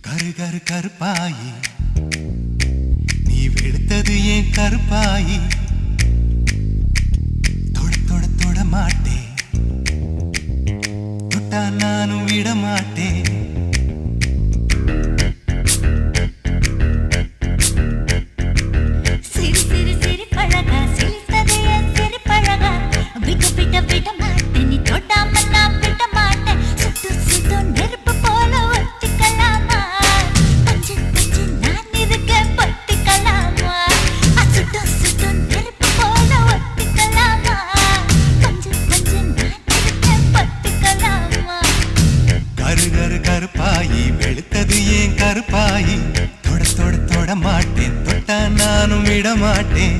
கரு கரு கருப்பாயி நீ வெளுத்தது ஏன் கருப்பாயி தொட தொட தொட மாட்டேன் தொட்டா நானும் விட மாட்டேன் கருப்பாயி வெளுத்தது ஏன் கருப்பாயி தொட தொட தொட மாட்டேன் தொட்டா நானும் விட மாட்டேன்